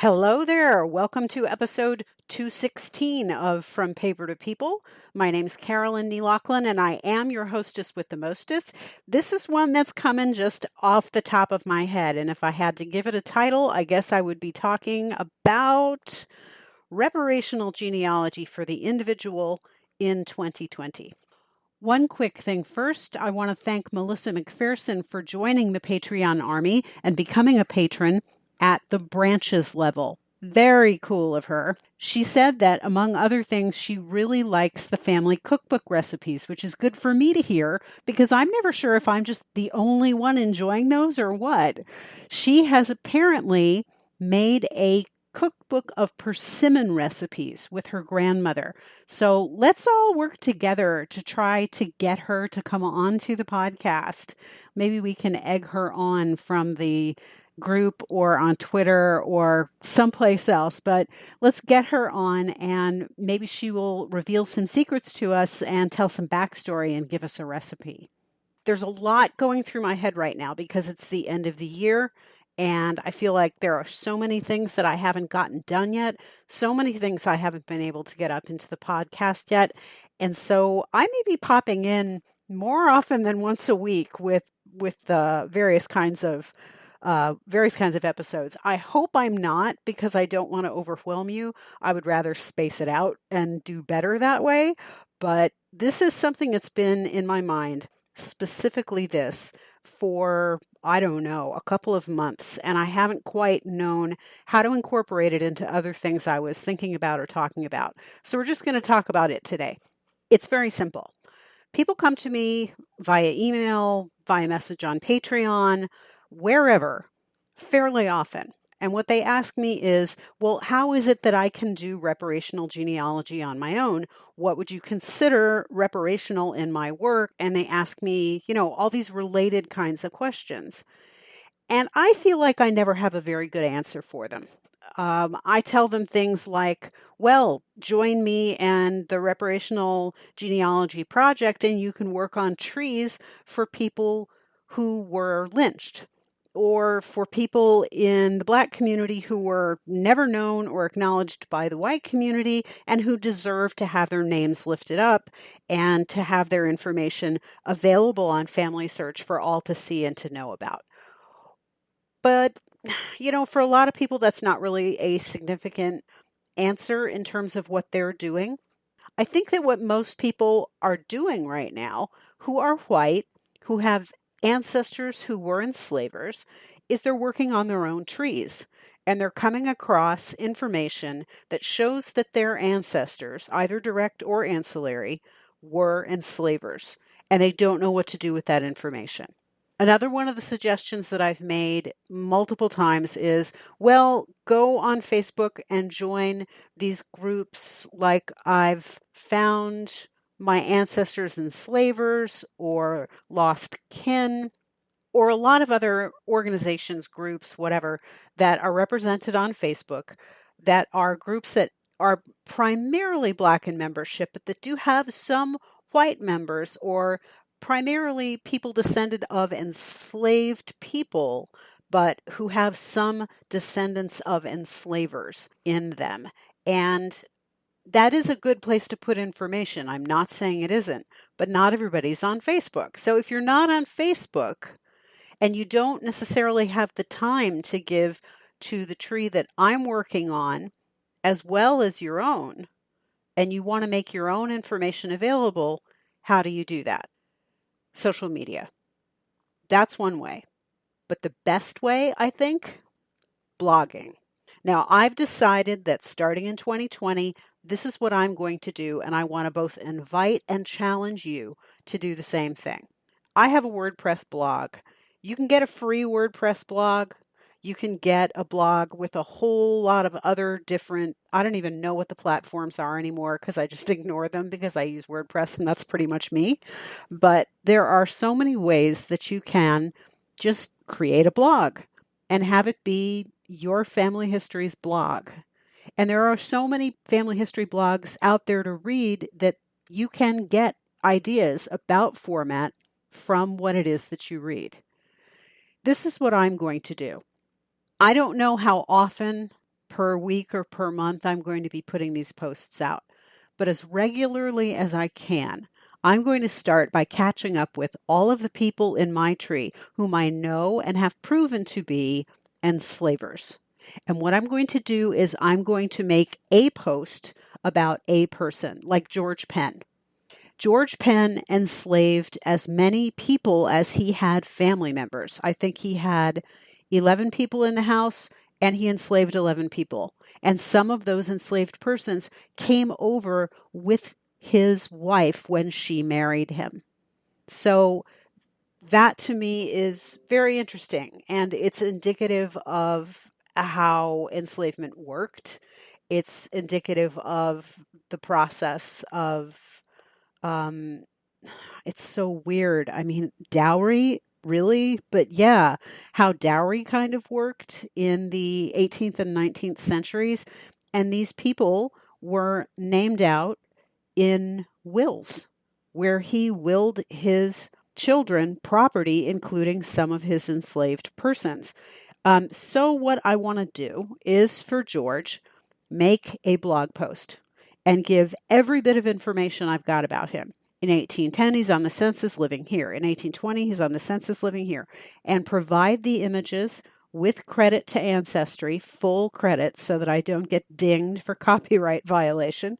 Hello there. Welcome to episode 216 of From Paper to People. My name's Carolyn Nee Laughlin, and I am your hostess with the mostest. This is one that's coming just off the top of my head, and if I had to give it a title, I guess I would be talking about reparational genealogy for the individual in 2020. One quick thing first, I want to thank Melissa McPherson for joining the Patreon army and becoming a patron at the branches level. Very cool of her. She said that, among other things, she really likes the family cookbook recipes, which is good for me to hear because I'm never sure if I'm just the only one enjoying those or what. She has apparently made a cookbook of persimmon recipes with her grandmother. So let's all work together to try to get her to come on to the podcast. Maybe we can egg her on from the group or on Twitter or someplace else, but let's get her on and maybe she will reveal some secrets to us and tell some backstory and give us a recipe. There's a lot going through my head right now because it's the end of the year and I feel like there are so many things that I haven't gotten done yet, so many things I haven't been able to get up into the podcast yet. And so I may be popping in more often than once a week with the various kinds of episodes. I hope I'm not because I don't want to overwhelm you. I would rather space it out and do better that way. But this is something that's been in my mind, specifically this, for, I don't know, a couple of months. And I haven't quite known how to incorporate it into other things I was thinking about or talking about. So we're just going to talk about it today. It's very simple. People come to me via email, via message on Patreon, wherever, fairly often. And what they ask me is, well, how is it that I can do reparational genealogy on my own? What would you consider reparational in my work? And they ask me, all these related kinds of questions. And I feel like I never have a very good answer for them. I tell them things like, well, join me and the Reparational Genealogy Project, and you can work on trees for people who were lynched, or for people in the Black community who were never known or acknowledged by the white community and who deserve to have their names lifted up and to have their information available on Family Search for all to see and to know about. But, for a lot of people, that's not really a significant answer in terms of what they're doing. I think that what most people are doing right now, who are white, who have ancestors who were enslavers, is they're working on their own trees. And they're coming across information that shows that their ancestors, either direct or ancillary, were enslavers. And they don't know what to do with that information. Another one of the suggestions that I've made multiple times is, well, go on Facebook and join these groups like I've found my ancestors enslavers or lost kin or a lot of other organizations, groups, whatever, that are represented on Facebook that are groups that are primarily Black in membership, but that do have some white members or primarily people descended of enslaved people, but who have some descendants of enslavers in them. And that is a good place to put information. I'm not saying it isn't, but not everybody's on Facebook. So if you're not on Facebook and you don't necessarily have the time to give to the tree that I'm working on, as well as your own, and you want to make your own information available, how do you do that? Social media. That's one way. But the best way, I think, blogging. Now, I've decided that starting in 2020, this is what I'm going to do, and I want to both invite and challenge you to do the same thing. I have a WordPress blog. You can get a free WordPress blog. You can get a blog with a whole lot of other different, I don't even know what the platforms are anymore because I just ignore them because I use WordPress and that's pretty much me. But there are so many ways that you can just create a blog and have it be your family history's blog. And there are so many family history blogs out there to read that you can get ideas about format from what it is that you read. This is what I'm going to do. I don't know how often per week or per month I'm going to be putting these posts out. But as regularly as I can, I'm going to start by catching up with all of the people in my tree whom I know and have proven to be enslavers. And what I'm going to do is I'm going to make a post about a person, like George Penn. George Penn enslaved as many people as he had family members. I think he had 11 people in the house, and he enslaved 11 people. And some of those enslaved persons came over with his wife when she married him. So that to me is very interesting, and it's indicative of how enslavement worked. It's indicative of the process of um, it's so weird. I mean, dowry, really? But yeah, how dowry kind of worked in the 18th and 19th centuries. And these people were named out in wills where he willed his children property, including some of his enslaved persons. So what I want to do is for George, make a blog post and give every bit of information I've got about him. In 1810, he's on the census living here. In 1820, he's on the census living here. And provide the images with credit to Ancestry, full credit, so that I don't get dinged for copyright violation.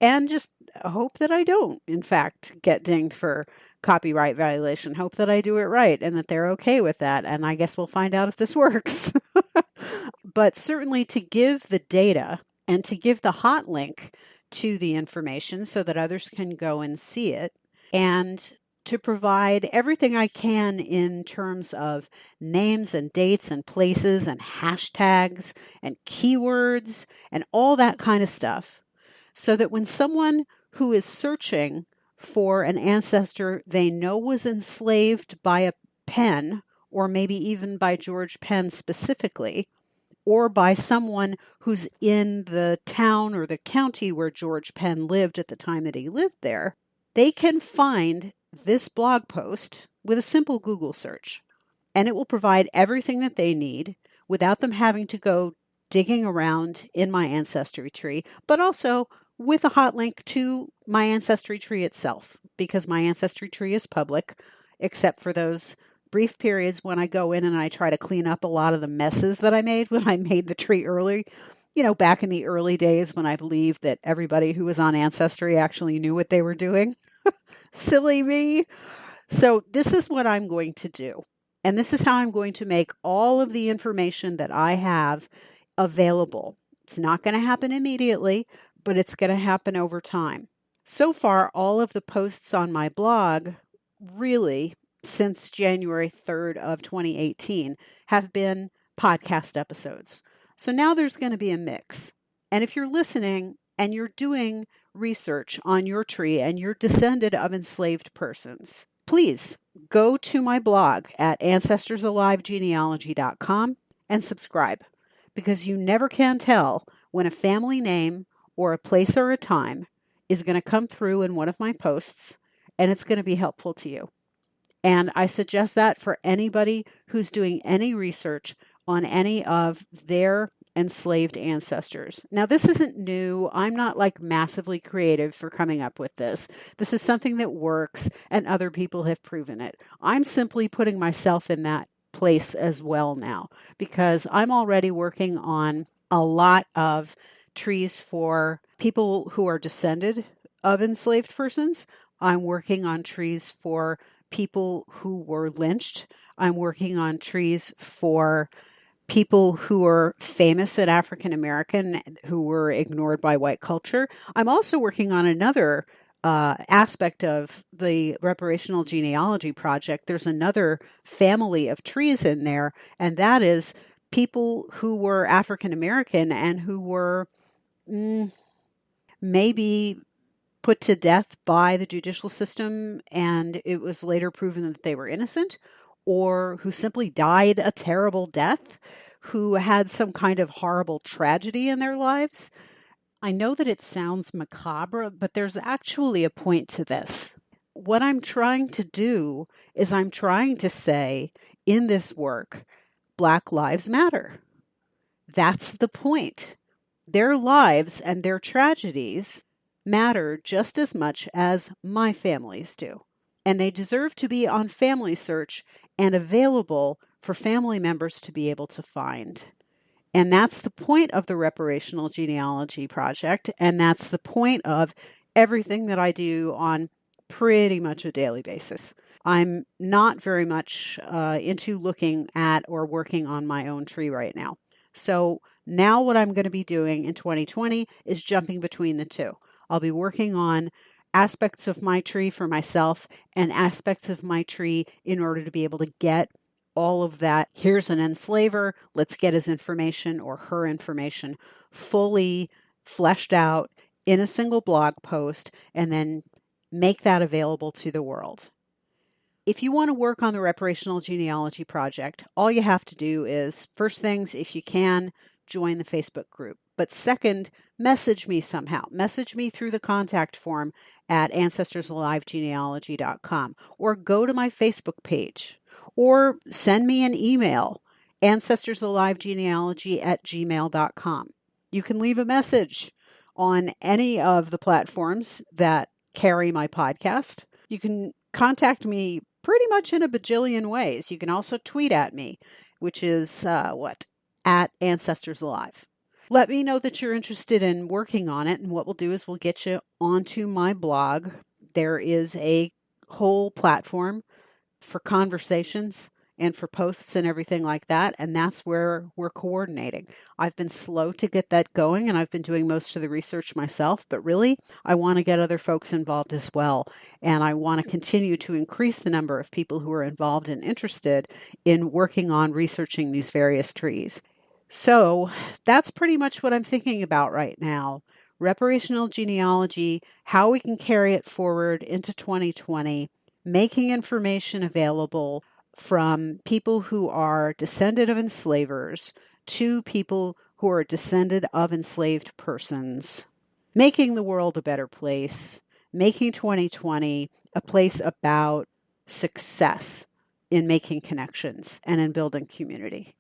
And just hope that I don't, in fact, get dinged for copyright violation. Hope that I do it right and that they're okay with that. And I guess we'll find out if this works. But certainly to give the data and to give the hot link to the information so that others can go and see it, and to provide everything I can in terms of names and dates and places and hashtags and keywords and all that kind of stuff, so that when someone who is searching for an ancestor they know was enslaved by a Penn, or maybe even by George Penn specifically, or by someone who's in the town or the county where George Penn lived at the time that he lived there, they can find this blog post with a simple Google search. And it will provide everything that they need without them having to go digging around in my ancestry tree, but also with a hot link to my ancestry tree itself, because my ancestry tree is public, except for those brief periods when I go in and I try to clean up a lot of the messes that I made when I made the tree early. You know, back in the early days when I believed that everybody who was on Ancestry actually knew what they were doing. Silly me. So this is what I'm going to do. And this is how I'm going to make all of the information that I have available. It's not going to happen immediately, but it's going to happen over time. So far, all of the posts on my blog, really, since January 3rd of 2018, have been podcast episodes. So now there's going to be a mix. And if you're listening and you're doing research on your tree and you're descended of enslaved persons, please go to my blog at ancestorsalivegenealogy.com and subscribe, because you never can tell when a family name or a place or a time is going to come through in one of my posts, and it's going to be helpful to you. And I suggest that for anybody who's doing any research on any of their enslaved ancestors. Now, this isn't new. I'm not like massively creative for coming up with this. This is something that works and other people have proven it. I'm simply putting myself in that place as well now, because I'm already working on a lot of trees for people who are descended of enslaved persons. I'm working on trees for people who were lynched. I'm working on trees for people who are famous and African American who were ignored by white culture. I'm also working on another aspect of the Reparational Genealogy project. There's another family of trees in there, and that is people who were African American and who were maybe put to death by the judicial system, and it was later proven that they were innocent, or who simply died a terrible death, who had some kind of horrible tragedy in their lives. I know that it sounds macabre, but there's actually a point to this. What I'm trying to do is I'm trying to say in this work, Black Lives Matter. That's the point. Their lives and their tragedies matter just as much as my family's do. And they deserve to be on Family Search and available for family members to be able to find. And that's the point of the Reparational Genealogy Project. And that's the point of everything that I do on pretty much a daily basis. I'm not very much into looking at or working on my own tree right now. So now what I'm going to be doing in 2020 is jumping between the two. I'll be working on aspects of my tree for myself and aspects of my tree in order to be able to get all of that. Here's an enslaver. Let's get his information or her information fully fleshed out in a single blog post and then make that available to the world. If you want to work on the Reparational Genealogy Project, all you have to do is, first things, if you can, join the Facebook group. But second, message me somehow. Message me through the contact form at ancestorsalivegenealogy.com or go to my Facebook page or send me an email, ancestorsalivegenealogy@gmail.com. You can leave a message on any of the platforms that carry my podcast. You can contact me pretty much in a bajillion ways. You can also tweet at me, which is at Ancestors Alive. Let me know that you're interested in working on it, and what we'll do is we'll get you onto my blog. There is a whole platform for conversations and for posts and everything like that, and that's where we're coordinating. I've been slow to get that going, and I've been doing most of the research myself, but really, I want to get other folks involved as well, and I want to continue to increase the number of people who are involved and interested in working on researching these various trees. So that's pretty much what I'm thinking about right now. Reparational genealogy, how we can carry it forward into 2020, making information available from people who are descended of enslavers to people who are descended of enslaved persons, making the world a better place, making 2020 a place about success in making connections and in building community.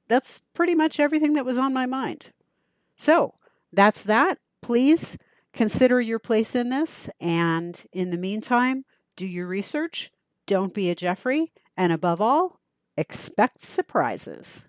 That's pretty much everything that was on my mind. So that's that. Please consider your place in this. And in the meantime, do your research. Don't be a Jeffrey. And above all, expect surprises.